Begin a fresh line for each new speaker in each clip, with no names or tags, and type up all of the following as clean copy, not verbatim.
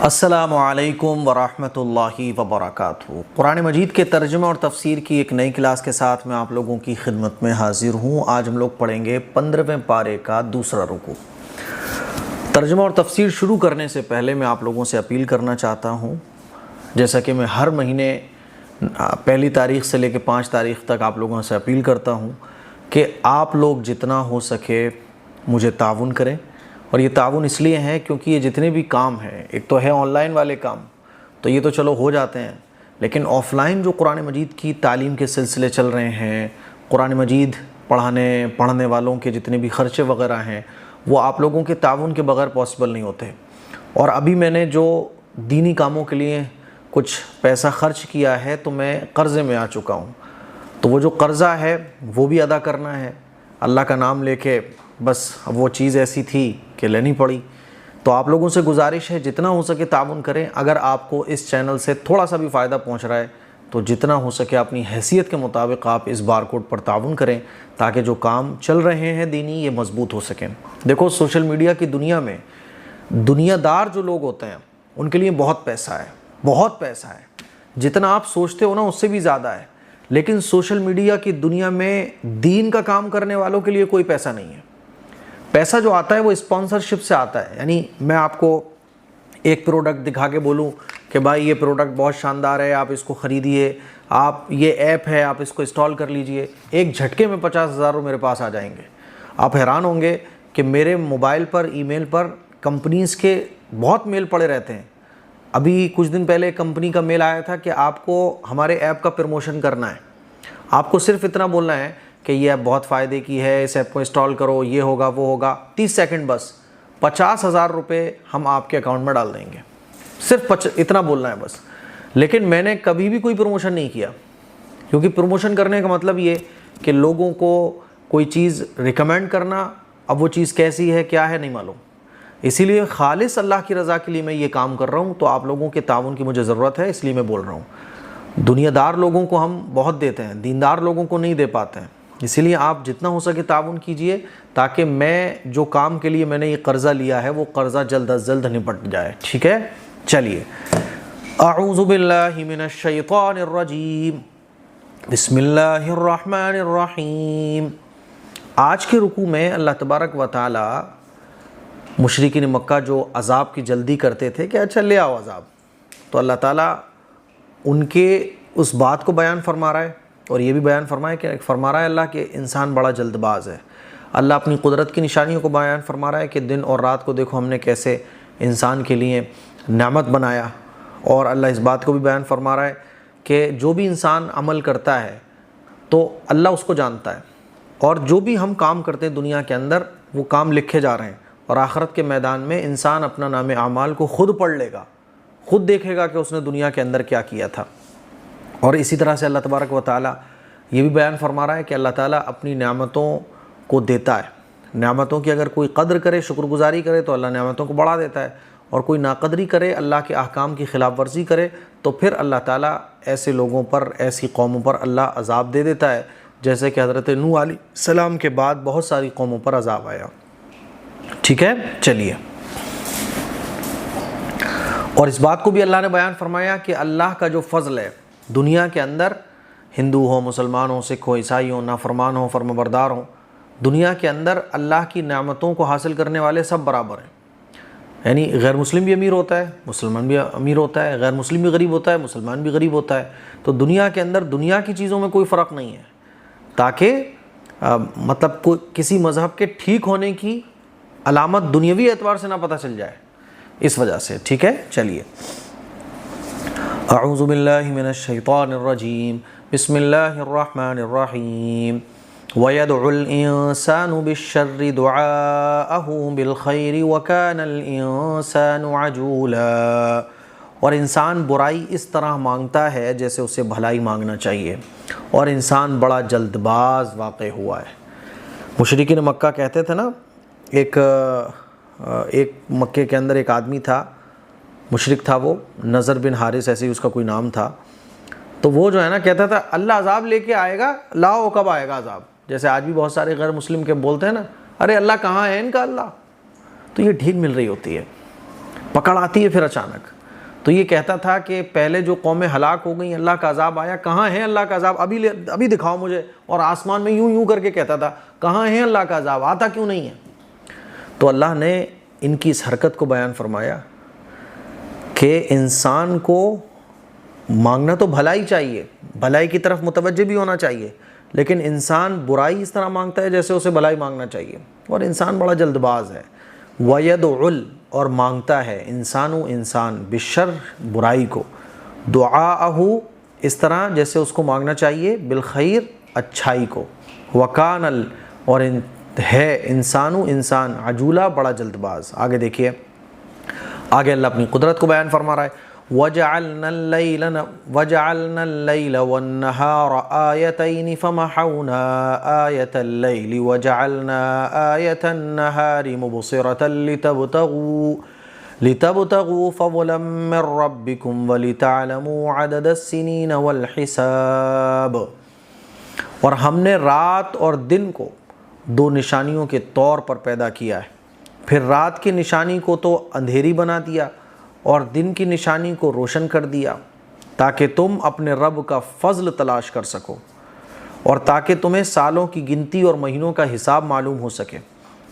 السلام علیکم ورحمۃ اللہ وبرکاتہ۔ قرآن مجید کے ترجمہ اور تفسیر کی ایک نئی کلاس کے ساتھ میں آپ لوگوں کی خدمت میں حاضر ہوں۔ آج ہم لوگ پڑھیں گے 15ویں پارے کا دوسرا رکوع۔ ترجمہ اور تفسیر شروع کرنے سے پہلے میں آپ لوگوں سے اپیل کرنا چاہتا ہوں، جیسا کہ میں ہر مہینے پہلی تاریخ سے لے کے 5 تاریخ تک آپ لوگوں سے اپیل کرتا ہوں کہ آپ لوگ جتنا ہو سکے مجھے تعاون کریں۔ اور یہ تعاون اس لیے ہے کیونکہ یہ جتنے بھی کام ہیں، ایک تو ہے آن لائن والے کام، تو یہ تو چلو ہو جاتے ہیں، لیکن آف لائن جو قرآن مجید کی تعلیم کے سلسلے چل رہے ہیں، قرآن مجید پڑھنے والوں کے جتنے بھی خرچے وغیرہ ہیں، وہ آپ لوگوں کے تعاون کے بغیر پاسبل نہیں ہوتے۔ اور ابھی میں نے جو دینی کاموں کے لیے کچھ پیسہ خرچ کیا ہے تو میں قرضے میں آ چکا ہوں، تو وہ جو قرضہ ہے وہ بھی ادا کرنا ہے۔ اللہ کا نام لے کے بس وہ چیز ایسی تھی کہ لینی پڑی، تو آپ لوگوں سے گزارش ہے جتنا ہو سکے تعاون کریں۔ اگر آپ کو اس چینل سے تھوڑا سا بھی فائدہ پہنچ رہا ہے تو جتنا ہو سکے اپنی حیثیت کے مطابق آپ اس بار کوڈ پر تعاون کریں، تاکہ جو کام چل رہے ہیں دینی یہ مضبوط ہو سکیں۔ دیکھو، سوشل میڈیا کی دنیا میں دنیا دار جو لوگ ہوتے ہیں ان کے لیے بہت پیسہ ہے، بہت پیسہ ہے، جتنا آپ سوچتے ہو نا اس سے بھی زیادہ ہے۔ لیکن سوشل میڈیا کی دنیا میں دین کا کام کرنے والوں کے لیے کوئی پیسہ نہیں ہے۔ پیسہ جو آتا ہے وہ اسپانسرشپ سے آتا ہے، یعنی میں آپ کو ایک پروڈکٹ دکھا کے بولوں کہ بھائی یہ پروڈکٹ بہت شاندار ہے، آپ اس کو خریدیے، آپ یہ ایپ ہے آپ اس کو انسٹال کر لیجئے، ایک جھٹکے میں 50,000 میرے پاس آ جائیں گے۔ آپ حیران ہوں گے کہ میرے موبائل پر ای میل پر کمپنیز کے بہت میل پڑے رہتے ہیں۔ ابھی کچھ دن پہلے کمپنی کا میل آیا تھا کہ آپ کو ہمارے ایپ کا پروموشن کرنا ہے، آپ کو صرف اتنا بولنا ہے کہ یہ ایپ بہت فائدے کی ہے، اس ایپ کو انسٹال کرو، یہ ہوگا وہ ہوگا، 30 سیکنڈ بس 50,000 روپے ہم آپ کے اکاؤنٹ میں ڈال دیں گے، صرف اتنا بولنا ہے بس۔ لیکن میں نے کبھی بھی کوئی پروموشن نہیں کیا، کیونکہ پروموشن کرنے کا مطلب یہ کہ لوگوں کو کوئی چیز ریکمینڈ کرنا، اب وہ چیز کیسی ہے کیا ہے نہیں معلوم، اسی لیے خالص اللہ کی رضا کے لیے میں یہ کام کر رہا ہوں۔ تو آپ لوگوں کے تعاون کی مجھے ضرورت ہے، اس لیے میں بول رہا ہوں۔ دنیا دار لوگوں کو ہم بہت دیتے ہیں، دیندار لوگوں کو نہیں دے پاتے ہیں، اسی لیے آپ جتنا ہو سکے تعاون کیجئے، تاکہ میں جو کام کے لیے میں نے یہ قرضہ لیا ہے وہ قرضہ جلد از جلد نپٹ جائے، ٹھیک ہے؟ چلیے، اعوذ باللہ من الشیطان الرجیم، بسم اللہ الرحمن الرحیم۔ آج کے رکوع میں اللہ تبارک و تعالی مشرکین مکہ جو عذاب کی جلدی کرتے تھے کہ اچھا لے آؤ عذاب، تو اللہ تعالیٰ ان کے اس بات کو بیان فرما رہا ہے، اور یہ بھی بیان فرما رہا ہے اللہ کہ انسان بڑا جلد باز ہے۔ اللہ اپنی قدرت کی نشانیوں کو بیان فرما رہا ہے کہ دن اور رات کو دیکھو ہم نے کیسے انسان کے لیے نعمت بنایا، اور اللہ اس بات کو بھی بیان فرما رہا ہے کہ جو بھی انسان عمل کرتا ہے تو اللہ اس کو جانتا ہے، اور جو بھی ہم کام کرتے ہیں دنیا کے اندر وہ کام لکھے جا رہے ہیں، اور آخرت کے میدان میں انسان اپنا نام اعمال کو خود پڑھ لے گا، خود دیکھے گا کہ اس نے دنیا کے اندر کیا کیا تھا۔ اور اسی طرح سے اللہ تبارک و تعالیٰ یہ بھی بیان فرما رہا ہے کہ اللہ تعالیٰ اپنی نعمتوں کو دیتا ہے، نعمتوں کی اگر کوئی قدر کرے، شکر گزاری کرے تو اللہ نعمتوں کو بڑھا دیتا ہے، اور کوئی ناقدری کرے، اللہ کے احکام کی خلاف ورزی کرے تو پھر اللہ تعالیٰ ایسے لوگوں پر، ایسی قوموں پر اللہ عذاب دے دیتا ہے، جیسے کہ حضرت نوح علیہ السلام کے بعد بہت ساری قوموں پر عذاب آیا، ٹھیک ہے؟ چلیے، اور اس بات کو بھی اللہ نے بیان فرمایا کہ اللہ کا جو فضل ہے دنیا کے اندر، ہندو ہو، مسلمان ہو، سکھ ہو، عیسائی ہو، نافرمان ہو، فرمانبردار ہو، دنیا کے اندر اللہ کی نعمتوں کو حاصل کرنے والے سب برابر ہیں۔ یعنی غیر مسلم بھی امیر ہوتا ہے، مسلمان بھی امیر ہوتا ہے، غیر مسلم بھی غریب ہوتا ہے، مسلمان بھی غریب ہوتا ہے، تو دنیا کے اندر دنیا کی چیزوں میں کوئی فرق نہیں ہے، تاکہ مطلب کسی مذہب کے ٹھیک ہونے کی علامت دنیاوی اعتبار سے نہ پتہ چل جائے، اس وجہ سے، ٹھیک ہے؟ چلیے، اعوذ باللہ من الشیطان الرجیم، بسم اللہ الرحمن الرحیم، وَيَدْعُ الْإِنسَانُ بِالشَّرِّ دُعَاءَهُ بِالْخَيْرِ وَكَانَ الْإِنسَانُ عَجُولًا۔ اور انسان برائی اس طرح مانگتا ہے جیسے اسے بھلائی مانگنا چاہیے، اور انسان بڑا جلد باز واقع ہوا ہے۔ مشرکین مکہ کہتے تھے نا، ایک مکے کے اندر ایک آدمی تھا، مشرک تھا، وہ نضر بن حارث ایسے ہی اس کا کوئی نام تھا، تو وہ جو ہے نا کہتا تھا اللہ عذاب لے کے آئے گا، لاؤ کب آئے گا عذاب؟ جیسے آج بھی بہت سارے غیر مسلم کے بولتے ہیں نا، ارے اللہ کہاں ہے ان کا اللہ، تو یہ ڈھیل مل رہی ہوتی ہے۔ پکڑ آتی ہے پھر اچانک. تو یہ کہتا تھا کہ پہلے جو قومیں ہلاک ہو گئیں اللہ کا عذاب آیا, کہاں ہے اللہ کا عذاب, ابھی دکھاؤ مجھے. اور آسمان میں یوں کر کے کہتا تھا کہاں ہے اللہ کا عذاب, آتا کیوں نہیں ہے. تو اللہ نے ان کی اس حرکت کو بیان فرمایا کہ انسان کو مانگنا تو بھلائی چاہیے, بھلائی کی طرف متوجہ بھی ہونا چاہیے, لیکن انسان برائی اس طرح مانگتا ہے جیسے اسے بھلائی مانگنا چاہیے. اور انسان بڑا جلد باز ہے. وَيَدْعُ اور مانگتا ہے انسان بالشر برائی کو, دعاءہ اس طرح جیسے اس کو مانگنا چاہیے, بالخیر اچھائی کو, وَكَانَ اور ہے انسان عجولا بڑا جلد باز. آگے دیکھیے, آگے اللہ اپنی قدرت کو بیان فرما رہا ہے. وَجَعَلْنَا اللَّيْلَ وَالنَّهَارَ آيَتَيْنِ فَمَحَوْنَا آيَةَ اللَّيْلِ وَجَعَلْنَا آيَةَ النَّهَارِ مُبْصِرَةً لِتَبْتَغُوا فَضْلًا مِّن رَّبِّكُمْ وَلِتَعْلَمُوا عَدَدَ السِّنِينَ وَالْحِسَابَ. اور ہم نے رات اور دن کو دو نشانیوں کے طور پر پیدا کیا ہے. پھر رات کی نشانی کو تو اندھیری بنا دیا اور دن کی نشانی کو روشن کر دیا, تاکہ تم اپنے رب کا فضل تلاش کر سکو اور تاکہ تمہیں سالوں کی گنتی اور مہینوں کا حساب معلوم ہو سکے.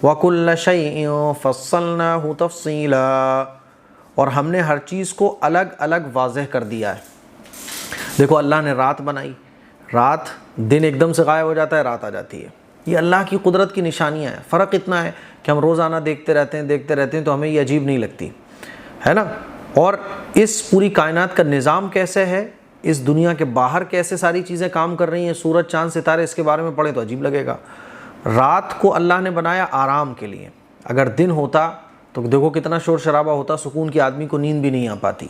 وَكُلَّ شَيْءٍ فَصَّلْنَاهُ تَفْصِيلًا اور ہم نے ہر چیز کو الگ الگ واضح کر دیا ہے. دیکھو اللہ نے رات بنائی, رات دن ایک دم سے غائب ہو جاتا ہے, رات آ جاتی ہے. یہ اللہ کی قدرت کی نشانیاں ہیں. فرق اتنا ہے کہ ہم روزانہ دیکھتے رہتے ہیں تو ہمیں یہ عجیب نہیں لگتی ہے نا. اور اس پوری کائنات کا نظام کیسے ہے, اس دنیا کے باہر کیسے ساری چیزیں کام کر رہی ہیں, سورج چاند ستارے, اس کے بارے میں پڑھیں تو عجیب لگے گا. رات کو اللہ نے بنایا آرام کے لیے. اگر دن ہوتا تو دیکھو کتنا شور شرابہ ہوتا, سکون کی آدمی کو نیند بھی نہیں آ پاتی.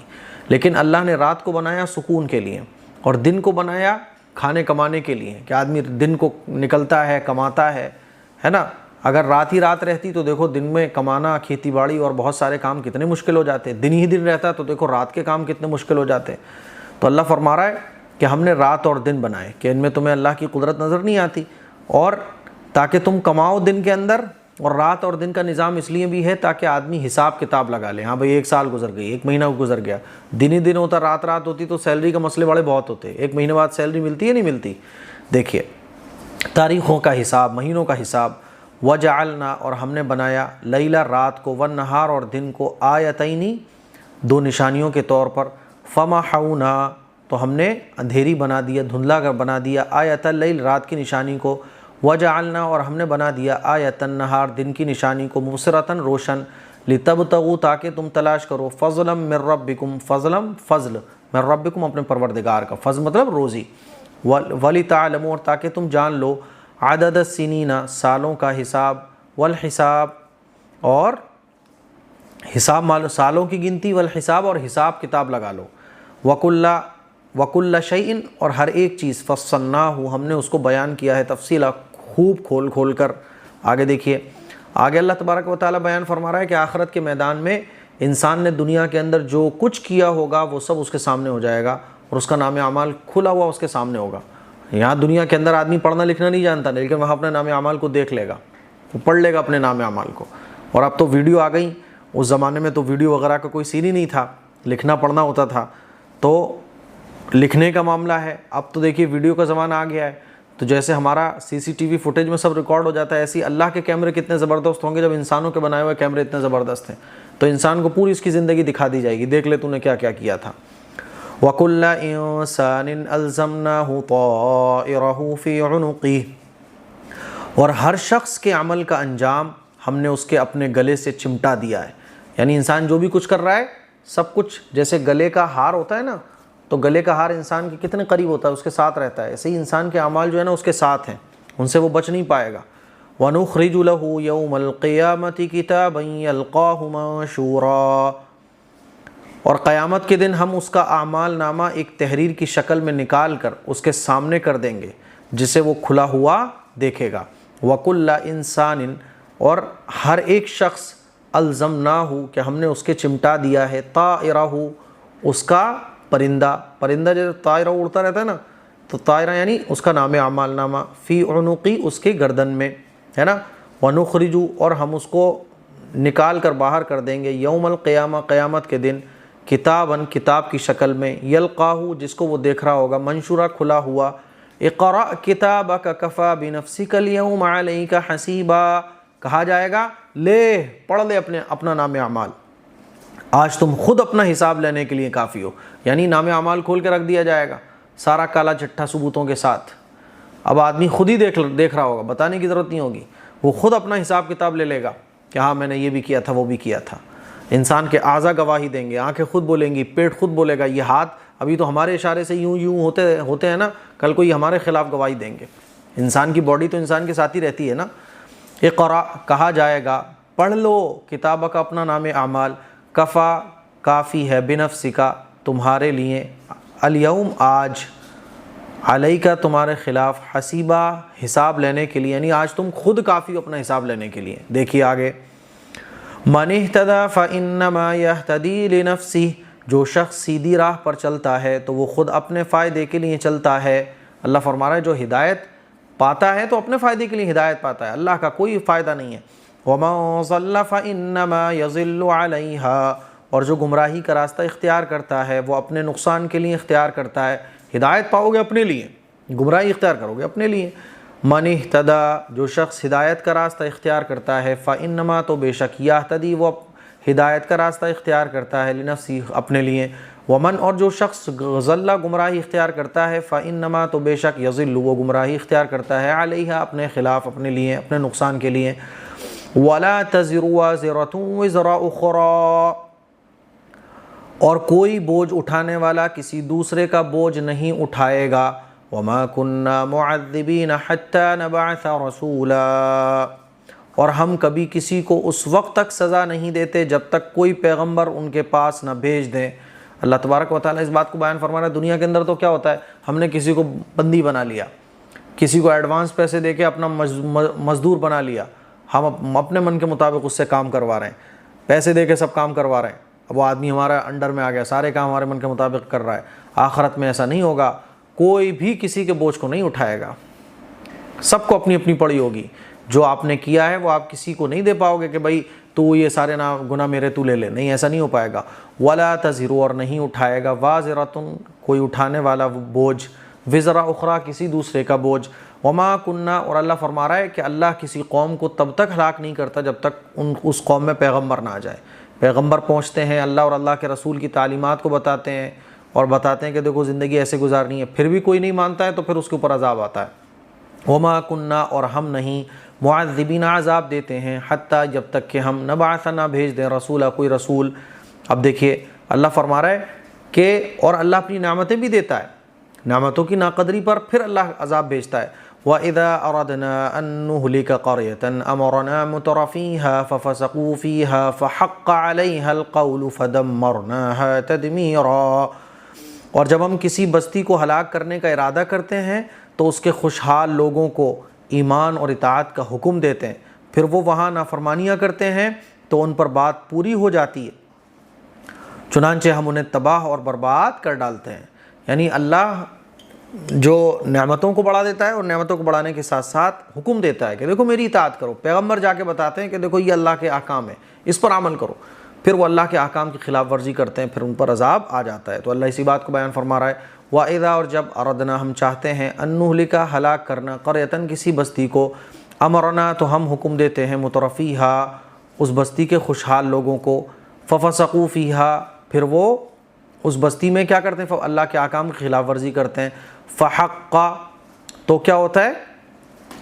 لیکن اللہ نے رات کو بنایا سکون کے لیے اور دن کو بنایا کھانے کمانے کے لیے, کہ آدمی دن کو نکلتا ہے کماتا ہے نا. اگر رات ہی رات رہتی تو دیکھو دن میں کمانا, کھیتی باڑی اور بہت سارے کام کتنے مشکل ہو جاتے. دن ہی دن رہتا تو دیکھو رات کے کام کتنے مشکل ہو جاتے. تو اللہ فرما رہا ہے کہ ہم نے رات اور دن بنائے کہ ان میں تمہیں اللہ کی قدرت نظر نہیں آتی, اور تاکہ تم کماؤ دن کے اندر. اور رات اور دن کا نظام اس لیے بھی ہے تاکہ آدمی حساب کتاب لگا لے. ہاں بھئی 1 سال گزر گئی, 1 مہینہ گزر گیا, دن ہی دن ہوتا, رات رات ہوتی تو سیلری کا مسئلے بڑے بہت ہوتے. 1 مہینے بعد سیلری ملتی ہے نہیں ملتی. دیکھیے تاریخوں کا حساب, مہینوں کا حساب. وَجَعَلْنَا اور ہم نے بنایا لیلا رات کو, وَالنَّهَارَ اور دن کو, آیتین دو نشانیوں کے طور پر. فَمَحَوْنَا تو ہم نے اندھیری بنا دیا, دھندلا کر بنا دیا, آیت اللیل رات کی نشانی کو. وَجَعَلْنَا اور ہم نے بنا دیا آیت النہار دن کی نشانی کو, مبصرۃ روشن, لِتَبْتَغُوا تاکہ تم تلاش کرو, فضلا من ربکم فضلا فضل من ربکم اپنے پروردگار کا, فضل مطلب روزی, وَلِتَعْلَمُوا اور تاکہ تم جان لو, عدد السنین سالوں کا حساب, والحساب اور حساب سالوں کی گنتی, والحساب اور حساب کتاب لگا لو. وَكُلَّ شَيْءٍ اور ہر ایک چیز, فَصَّلْنَاهُ ہم نے اس کو بیان کیا ہے تفصیلا, خوب کھول کر. آگے دیکھیے, آگے اللہ تبارک و تعالیٰ بیان فرما رہا ہے کہ آخرت کے میدان میں انسان نے دنیا کے اندر جو کچھ کیا ہوگا وہ سب اس کے سامنے ہو جائے گا, اور اس کا نام اعمال کھلا ہوا اس کے سامنے ہوگا. یہاں دنیا کے اندر آدمی پڑھنا لکھنا نہیں جانتا, لیکن وہاں اپنے نام اعمال کو دیکھ لے گا, وہ پڑھ لے گا اپنے نام اعمال کو. اور اب تو ویڈیو آ گئی, اس زمانے میں تو ویڈیو وغیرہ کا کوئی سین ہی نہیں تھا, لکھنا پڑھنا ہوتا تھا. تو لکھنے کا معاملہ ہے. اب تو دیکھیے ویڈیو کا زمانہ آ گیا ہے, تو جیسے ہمارا CCTV فوٹیج میں سب ریکارڈ ہو جاتا ہے, ایسی اللہ کے کیمرے کتنے زبردست ہوں گے جب انسانوں کے بنائے ہوئے کیمرے اتنے زبردست ہیں, تو انسان کو پوری اس کی زندگی دکھا دی جائے گی, دیکھ لے تو نے کیا کیا کیا تھا. وَكُلَّ إِنسَانٍ أَلْزَمْنَاهُ طَائِرَهُ فِي عُنُقِهِ اور ہر شخص کے عمل کا انجام ہم نے اس کے اپنے گلے سے چمٹا دیا ہے. یعنی انسان جو بھی کچھ کر رہا ہے سب کچھ, جیسے گلے کا ہار ہوتا ہے نا, تو گلے کا ہار انسان کے کتنے قریب ہوتا ہے, اس کے ساتھ رہتا ہے, ایسے ہی انسان کے اعمال جو ہے نا اس کے ساتھ ہیں, ان سے وہ بچ نہیں پائے گا. وَنُخْرِجُ لَهُ يَوْمَ الْقِيَامَةِ كِتَابًا يَلْقَاهُ مَنشُورًا اور قیامت کے دن ہم اس کا اعمال نامہ ایک تحریر کی شکل میں نکال کر اس کے سامنے کر دیں گے, جسے وہ کھلا ہوا دیکھے گا. وَكُلَّ إِنسَانٍ اور ہر ایک شخص, الزمناہ کہ ہم نے اس کے چمٹا دیا ہے, طائرہ اس کا پرندہ جیسے طائرہ اڑتا رہتا ہے نا, تو طائرہ یعنی اس کا نام اعمال نامہ, فی عنقی اس کے گردن میں ہے نا. وَنُخْرِجُ اور ہم اس کو نکال کر باہر کر دیں گے یوم القیامہ قیامت کے دن کتاباً کتاب کی شکل میں یلقاہو جس کو وہ دیکھ رہا ہوگا منشورہ کھلا ہوا اقرأ کتابک کفا بنفسک الیوم علیک حسیبا کہا جائے گا لے پڑھ لے اپنا نام اعمال آج تم خود اپنا حساب لینے کے لیے کافی ہو، یعنی نام اعمال کھول کے رکھ دیا جائے گا سارا کالا چٹھا ثبوتوں کے ساتھ۔ اب آدمی خود ہی دیکھ رہا ہوگا، بتانے کی ضرورت نہیں ہوگی، وہ خود اپنا حساب کتاب لے لے گا کہ ہاں میں نے یہ بھی کیا تھا وہ بھی کیا تھا۔ انسان کے اعضاء گواہی دیں گے، آنکھیں خود بولیں گی، پیٹ خود بولے گا، یہ ہاتھ ابھی تو ہمارے اشارے سے یوں ہوتے ہیں نا، کل کو یہ ہمارے خلاف گواہی دیں گے۔ انسان کی باڈی تو انسان کے ساتھ ہی رہتی ہے نا۔ اقرا کہا جائے گا پڑھ لو کتابہ کا اپنا نام اعمال کفا کافی ہے بنفسکا تمہارے لیے الیوم آج علیکا تمہارے خلاف حسیبہ حساب لینے کے لیے، یعنی آج تم خود کافی ہو اپنا حساب لینے کے لیے۔ دیکھیے آگے من اہتدی فانما یہتدی لنفسہ جو شخص سیدھی راہ پر چلتا ہے تو وہ خود اپنے فائدے کے لیے چلتا ہے۔ اللہ فرما رہا ہے جو ہدایت پاتا ہے تو اپنے فائدے کے لیے ہدایت پاتا ہے، اللہ کا کوئی فائدہ نہیں ہے۔ وَمَن ضَلَّ فَإِنَّمَا يَضِلُّ عَلَيْهَا اور جو گمراہی کا راستہ اختیار کرتا ہے وہ اپنے نقصان کے لیے اختیار کرتا ہے۔ ہدایت پاؤ گے اپنے لیے، گمراہی اختیار کرو گے اپنے لیے۔ من اہتدی جو شخص ہدایت کا راستہ اختیار کرتا ہے فَإِنَّمَا تو بے شک یہتدی وہ ہدایت کا راستہ اختیار کرتا ہے لنفسی اپنے لیے۔ ومن اور جو شخص ضل گمراہی اختیار کرتا ہے فإنما تو بے شک یضل وہ گمراہی اختیار کرتا ہے علیہ اپنے خلاف اپنے لیے اپنے نقصان کے لیے۔ ولا تزر وازرۃ وزر اخرى اور کوئی بوجھ اٹھانے والا کسی دوسرے کا بوجھ نہیں اٹھائے گا۔ وما كنا معذبین حتى نبعث رسولا اور ہم کبھی کسی کو اس وقت تک سزا نہیں دیتے جب تک کوئی پیغمبر ان کے پاس نہ بھیج دیں۔ اللہ تبارک و تعالیٰ اس بات کو بیان فرما رہا ہے دنیا کے اندر تو کیا ہوتا ہے، ہم نے کسی کو بندی بنا لیا، کسی کو ایڈوانس پیسے دے کے اپنا مزدور بنا لیا، ہم اپنے من کے مطابق اس سے کام کروا رہے ہیں، پیسے دے کے سب کام کروا رہے ہیں، اب وہ آدمی ہمارا انڈر میں آ گیا، سارے کام ہمارے من کے مطابق کر رہا ہے۔ آخرت میں ایسا نہیں ہوگا، کوئی بھی کسی کے بوجھ کو نہیں اٹھائے گا، سب کو اپنی اپنی پڑی ہوگی۔ جو آپ نے کیا ہے وہ آپ کسی کو نہیں دے پاؤ گے کہ بھائی تو یہ سارے گناہ میرے تو لے لے، نہیں ایسا نہیں ہو پائے گا۔ ولا تزر اور نہیں اٹھائے گا وازرۃ کوئی اٹھانے والا بوجھ وزر اخرى کسی دوسرے کا بوجھ۔ وما كنا اور اللہ فرما رہا ہے کہ اللہ کسی قوم کو تب تک ہلاک نہیں کرتا جب تک اس قوم میں پیغمبر نہ آ جائے۔ پیغمبر پہنچتے ہیں، اللہ اور اللہ کے رسول کی تعلیمات کو بتاتے ہیں اور بتاتے ہیں کہ دیکھو زندگی ایسے گزارنی ہے، پھر بھی کوئی نہیں مانتا ہے تو پھر اس کے اوپر عذاب آتا ہے۔ وما كنا اور ہم نہیں معذبین عذاب دیتے ہیں حتیٰ جب تک کہ ہم نبعث نہ بھیج دیں رسولا کوئی رسول۔ اب دیکھیے اللہ فرما رہا ہے کہ اور اللہ اپنی نعمتیں بھی دیتا ہے، نعمتوں کی ناقدری پر پھر اللہ عذاب بھیجتا ہے۔ وَإِذَا أَرَدْنَا أَن نُهْلِكَ قَرْيَةً أَمَرْنَا مُتْرَفِيهَا فَفَسَقُوا فِيهَا فَحَقَّ عَلَيْهَا الْقَوْلُ فَدَمَّرْنَاهَا تَدْمِيرًا اور جب ہم کسی بستی کو ہلاک کرنے کا ارادہ کرتے ہیں تو اس کے خوشحال لوگوں کو ایمان اور اطاعت کا حکم دیتے ہیں، پھر وہ وہاں نافرمانیاں کرتے ہیں تو ان پر بات پوری ہو جاتی ہے، چنانچہ ہم انہیں تباہ اور برباد کر ڈالتے ہیں۔ یعنی اللہ جو نعمتوں کو بڑھا دیتا ہے اور نعمتوں کو بڑھانے کے ساتھ ساتھ حکم دیتا ہے کہ دیکھو میری اطاعت کرو، پیغمبر جا کے بتاتے ہیں کہ دیکھو یہ اللہ کے احکام ہیں اس پر عمل کرو، پھر وہ اللہ کے احکام کی خلاف ورزی کرتے ہیں، پھر ان پر عذاب آ جاتا ہے۔ تو اللہ اسی بات کو بیان فرما رہا ہے وَإِذَا اور جب أَرَدْنَا ہم چاہتے ہیں أَن نُهْلِكَ ہلاک کرنا قَرْيَةً کسی بستی کو امرنا تو ہم حکم دیتے ہیں مترفیہا اس بستی کے خوشحال لوگوں کو فَفَسَقُوا فِيهَا پھر وہ اس بستی میں کیا کرتے ہیں اللہ کے احکام کی خلاف ورزی کرتے ہیں۔ فحق تو کیا ہوتا ہے،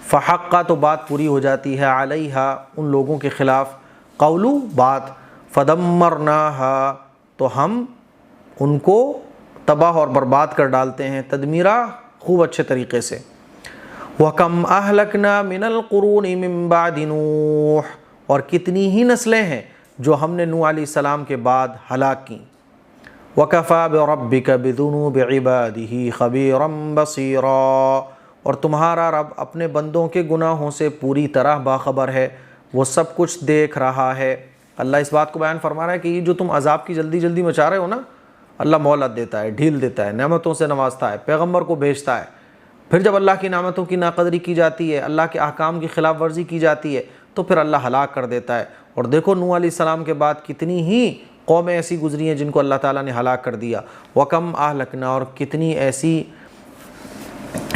فحق تو بات پوری ہو جاتی ہے علیہا ان لوگوں کے خلاف قولو بات فدمرناہا تو ہم ان کو تباہ اور برباد کر ڈالتے ہیں تدمیرہ خوب اچھے طریقے سے۔ وَكَمْ أَهْلَكْنَا مِنَ الْقُرُونِ مِن بَعْدِ نُوحٍ اور کتنی ہی نسلیں ہیں جو ہم نے نوح علیہ السلام کے بعد ہلاک کیں۔ وَكَفَى بِرَبِّكَ بِذُنُوبِ عِبَادِهِ خَبِيرًا بَصِيرًا اور تمہارا رب اپنے بندوں کے گناہوں سے پوری طرح باخبر ہے، وہ سب کچھ دیکھ رہا ہے۔ اللہ اس بات کو بیان فرما رہا ہے کہ یہ جو تم عذاب کی جلدی جلدی مچا رہے ہو نا، اللہ مہلت دیتا ہے، ڈھیل دیتا ہے، نعمتوں سے نوازتا ہے، پیغمبر کو بھیجتا ہے، پھر جب اللہ کی نعمتوں کی ناقدری کی جاتی ہے، اللہ کے احکام کی خلاف ورزی کی جاتی ہے تو پھر اللہ ہلاک کر دیتا ہے۔ اور دیکھو نوح علیہ السلام کے بعد کتنی ہی قومیں ایسی گزری ہیں جن کو اللہ تعالیٰ نے ہلاک کر دیا۔ وَكَمْ أَهْلَكْنَا، اور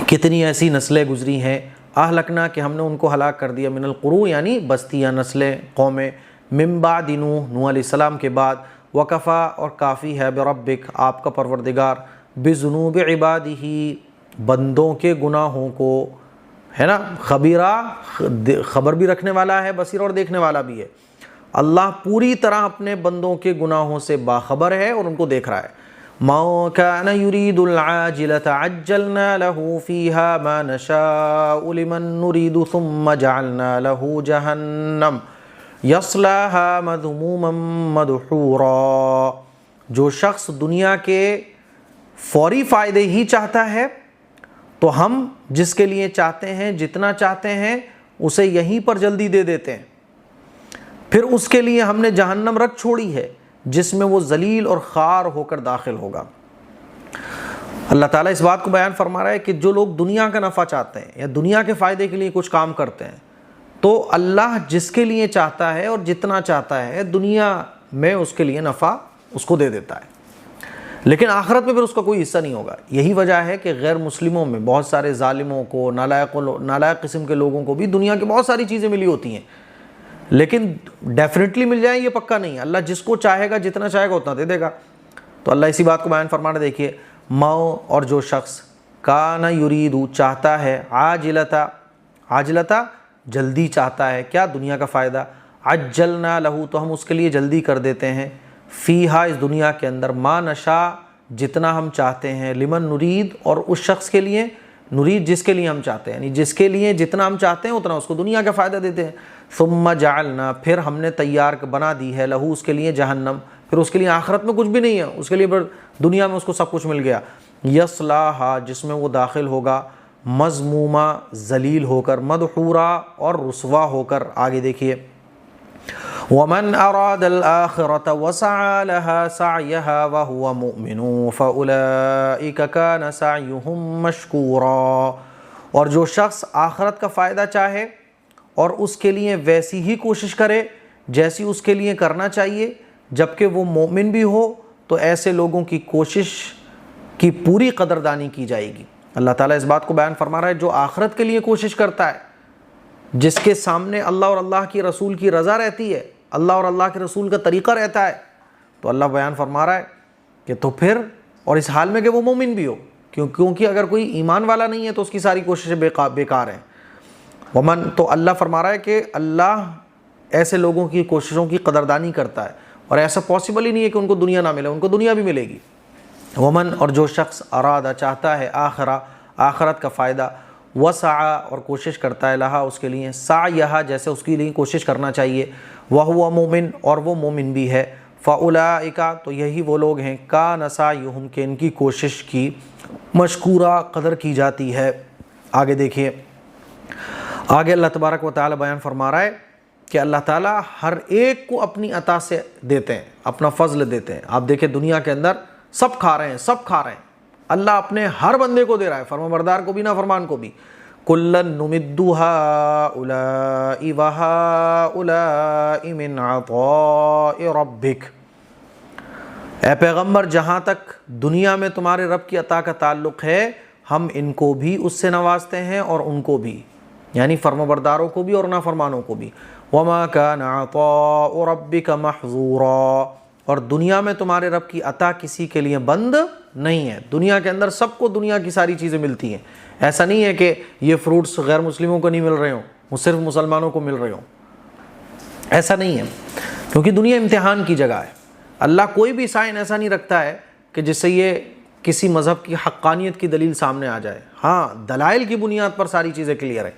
کتنی ایسی نسلیں گزری ہیں، اہلکنا کہ ہم نے ان کو ہلاک کر دیا، من القرون یعنی بستیاں، نسلیں، قومیں، من بعد نوح علیہ السلام کے بعد، وکفا اور کافی ہے بربک آپ کا پروردگار، بذنوب عبادہ بندوں کے گناہوں کو، ہے نا، خبیرہ خبر بھی رکھنے والا ہے، بصیر اور دیکھنے والا بھی ہے۔ اللہ پوری طرح اپنے بندوں کے گناہوں سے باخبر ہے اور ان کو دیکھ رہا ہے۔ ما كان يريد العاجلة عجلنا له فيها ما نشاء لمن نريد ثم جعلنا له جهنم يصلاها مذموما مدحورا۔ جو شخص دنیا کے فوری فائدے ہی چاہتا ہے تو ہم جس کے لیے چاہتے ہیں، جتنا چاہتے ہیں، اسے یہیں پر جلدی دے دیتے ہیں، پھر اس کے لیے ہم نے جہنم رکھ چھوڑی ہے جس میں وہ ذلیل اور خوار ہو کر داخل ہوگا۔ اللہ تعالیٰ اس بات کو بیان فرما رہا ہے کہ جو لوگ دنیا کا نفع چاہتے ہیں یا دنیا کے فائدے کے لیے کچھ کام کرتے ہیں، تو اللہ جس کے لیے چاہتا ہے اور جتنا چاہتا ہے دنیا میں اس کے لیے نفع اس کو دے دیتا ہے، لیکن آخرت میں پھر اس کا کوئی حصہ نہیں ہوگا۔ یہی وجہ ہے کہ غیر مسلموں میں بہت سارے ظالموں کو، نالائق قسم کے لوگوں کو بھی دنیا کی بہت ساری چیزیں ملی ہوتی ہیں، لیکن ڈیفینیٹلی مل جائیں یہ پکا نہیں ہے۔ اللہ جس کو چاہے گا، جتنا چاہے گا اتنا دے دے گا۔ تو اللہ اسی بات کو بیان فرمانا، دیکھیے، ماؤ اور جو شخص کان یریدو چاہتا ہے، عاجلتا جلدی چاہتا ہے، کیا؟ دنیا کا فائدہ، عجلنا لہو تو ہم اس کے لیے جلدی کر دیتے ہیں، فیہا اس دنیا کے اندر، ما نشاء جتنا ہم چاہتے ہیں، لمن نرید اور اس شخص کے لیے، نرید جس کے لیے ہم چاہتے ہیں، یعنی جس کے لیے جتنا ہم چاہتے ہیں اتنا اس کو دنیا کا فائدہ دیتے ہیں۔ ثم جعلنا پھر ہم نے تیار بنا دی ہے، لہو اس کے لیے، جہنم، پھر اس کے لیے آخرت میں کچھ بھی نہیں ہے، اس کے لیے دنیا میں اس کو سب کچھ مل گیا، یصلاھا جس میں وہ داخل ہوگا، مذموما ذلیل ہو کر، مدحورا اور رسوا ہو کر۔ آگے دیکھیے، وَمَنْ أَرَادَ الْآخِرَةَ وَسَعَى لَهَا سَعْيَهَا وَهُوَ مُؤْمِنٌ فَأُولَئِكَ كَانَ سَعْيُهُمْ مَشْكُورًا۔ اور جو شخص آخرت کا فائدہ چاہے اور اس کے لیے ویسی ہی کوشش کرے جیسی اس کے لیے کرنا چاہیے، جبکہ وہ مومن بھی ہو، تو ایسے لوگوں کی کوشش کی پوری قدردانی کی جائے گی۔ اللہ تعالیٰ اس بات کو بیان فرما رہا ہے، جو آخرت کے لیے کوشش کرتا ہے، جس کے سامنے اللہ اور اللہ کی رسول کی رضا رہتی ہے، اللہ اور اللہ کے رسول کا طریقہ رہتا ہے، تو اللہ بیان فرما رہا ہے کہ تو پھر، اور اس حال میں کہ وہ مومن بھی ہو، کیونکہ اگر کوئی ایمان والا نہیں ہے تو اس کی ساری کوششیں بیکار ہیں۔ ومن تو اللہ فرما رہا ہے کہ اللہ ایسے لوگوں کی کوششوں کی قدردانی کرتا ہے، اور ایسا پاسبل ہی نہیں ہے کہ ان کو دنیا نہ ملے، ان کو دنیا بھی ملے گی۔ ومن اور جو شخص ارادہ چاہتا ہے، آخرت کا فائدہ، وسعى اور کوشش کرتا ہے، لہا اس کے لیے، سعیھا جیسے اس کے لیے کوشش کرنا چاہیے، وہو مومن اور وہ مومن بھی ہے، فاولئک تو یہی وہ لوگ ہیں، کان سعیھم کہ ان کی کوشش کی مشکورہ قدر کی جاتی ہے۔ آگے دیکھیے، آگے اللہ تبارک و تعالی بیان فرما رہا ہے کہ اللہ تعالیٰ ہر ایک کو اپنی عطا سے دیتے ہیں، اپنا فضل دیتے ہیں۔ آپ دیکھیں دنیا کے اندر سب کھا رہے ہیں، اللہ اپنے ہر بندے کو دے رہا ہے، فرمانبردار کو بھی، نافرمان کو بھی۔ کُلًّا نُمِدُّ هَٰؤُلَاءِ وَهَٰؤُلَاءِ مِنْ عَطَاءِ رَبِّكَ، اے پیغمبر جہاں تک دنیا میں تمہارے رب کی عطا کا تعلق ہے، ہم ان کو بھی اس سے نوازتے ہیں اور ان کو بھی، یعنی فرمانبرداروں کو بھی اور نافرمانوں کو بھی۔ وَمَا كَانَ عَطَاءُ رَبِّكَ مَحْظُورًا، اور دنیا میں تمہارے رب کی عطا کسی کے لیے بند نہیں ہے۔ دنیا کے اندر سب کو دنیا کی ساری چیزیں ملتی ہیں، ایسا نہیں ہے کہ یہ فروٹس غیر مسلموں کو نہیں مل رہے ہوں، وہ صرف مسلمانوں کو مل رہے ہوں، ایسا نہیں ہے، کیونکہ دنیا امتحان کی جگہ ہے۔ اللہ کوئی بھی سائن ایسا نہیں رکھتا ہے کہ جس سے یہ کسی مذہب کی حقانیت کی دلیل سامنے آ جائے، ہاں دلائل کی بنیاد پر ساری چیزیں کلیئر ہیں۔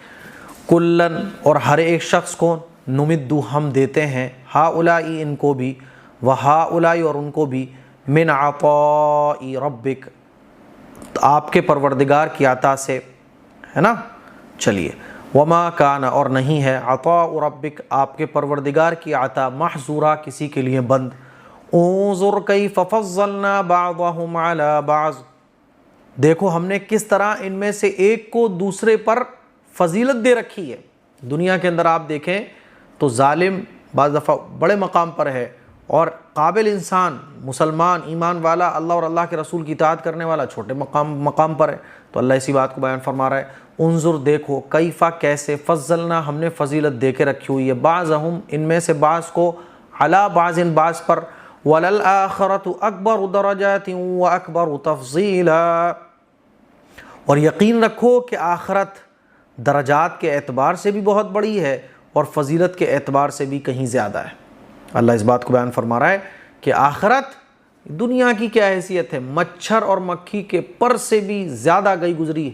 کلن اور ہر ایک شخص کو، نمدو ہم دیتے ہیں، ہاؤلائی ان کو بھی، وہاؤلائی اور ان کو بھی، من عطاء ربک آپ کے پروردگار کی عطا سے، ہے نا۔ چلیے، وما کان اور نہیں ہے، عطاء ربک آپ کے پروردگار کی عطا، محظورہ کسی کے لیے بند۔ انظر کیف فضلنا بعضهم علی بعض، دیکھو ہم نے کس طرح ان میں سے ایک کو دوسرے پر فضیلت دے رکھی ہے۔ دنیا کے اندر آپ دیکھیں تو ظالم بعض دفعہ بڑے مقام پر ہے اور قابل انسان مسلمان ایمان والا اللہ اور اللہ کے رسول کی اطاعت کرنے والا چھوٹے مقام پر ہے۔ تو اللہ اسی بات کو بیان فرما رہا ہے، انظر دیکھو کیفا کیسے فضلنا ہم نے فضیلت دے کے رکھی ہوئی ہے، بعضہم ان میں سے بعض کو علی بعض بعض پر، وللآخرۃ اکبر درجات واکبر تفضیلا، اور یقین رکھو کہ آخرت درجات کے اعتبار سے بھی بہت بڑی ہے اور فضیلت کے اعتبار سے بھی کہیں زیادہ ہے۔ اللہ اس بات کو بیان فرما رہا ہے کہ آخرت دنیا کی کیا حیثیت ہے، مچھر اور مکھی کے پر سے بھی زیادہ گئی گزری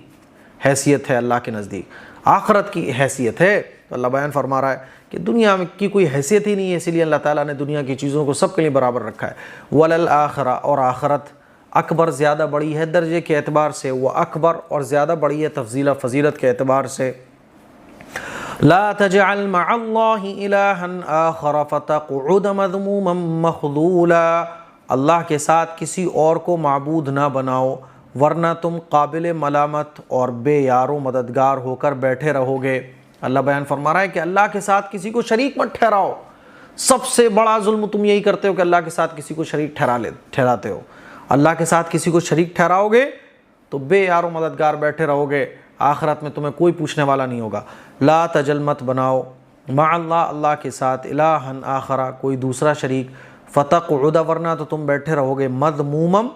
حیثیت ہے اللہ کے نزدیک، آخرت کی حیثیت ہے۔ تو اللہ بیان فرما رہا ہے کہ دنیا کی کوئی حیثیت ہی نہیں ہے، اسی لیے اللہ تعالیٰ نے دنیا کی چیزوں کو سب کے لیے برابر رکھا ہے۔ وللآخرہ، اور آخرت اکبر زیادہ بڑی ہے درجے کے اعتبار سے، وہ اکبر اور زیادہ بڑی ہے تفضیلہ فضیلت کے اعتبار سے۔ لا تجعل مع اللہ الہا آخر فتقعد مذموما مخذولا، اللہ کے ساتھ کسی اور کو معبود نہ بناؤ ورنہ تم قابل ملامت اور بے یار و مددگار ہو کر بیٹھے رہو گے۔ اللہ بیان فرما رہا ہے کہ اللہ کے ساتھ کسی کو شریک مت ٹھہراؤ، سب سے بڑا ظلم تم یہی کرتے ہو کہ اللہ کے ساتھ کسی کو شریک ٹھہراتے ہو۔ اللہ کے ساتھ کسی کو شریک ٹھہراؤ گے تو بے یار و مددگار بیٹھے رہو گے، آخرت میں تمہیں کوئی پوچھنے والا نہیں ہوگا۔ لا تجل مت بناؤ مع اللہ، اللہ کے ساتھ الہا آخرہ کوئی دوسرا شریک، فتقعد ورنہ تو تم بیٹھے رہو گے مذمومم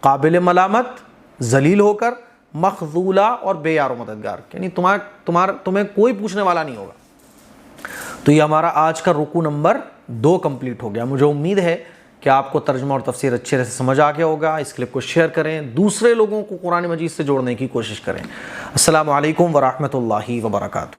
قابل ملامت ذلیل ہو کر، مخذولا اور بے یار و مددگار، یعنی تمہیں کوئی پوچھنے والا نہیں ہوگا۔ تو یہ ہمارا آج کا رکوع نمبر 2 کمپلیٹ ہو گیا۔ مجھے امید ہے کہ آپ کو ترجمہ اور تفسیر اچھے سے سمجھ آ گیا ہوگا۔ اس کلپ کو شیئر کریں، دوسرے لوگوں کو قرآن مجید سے جوڑنے کی کوشش کریں۔ السلام علیکم ورحمۃ اللہ وبرکاتہ۔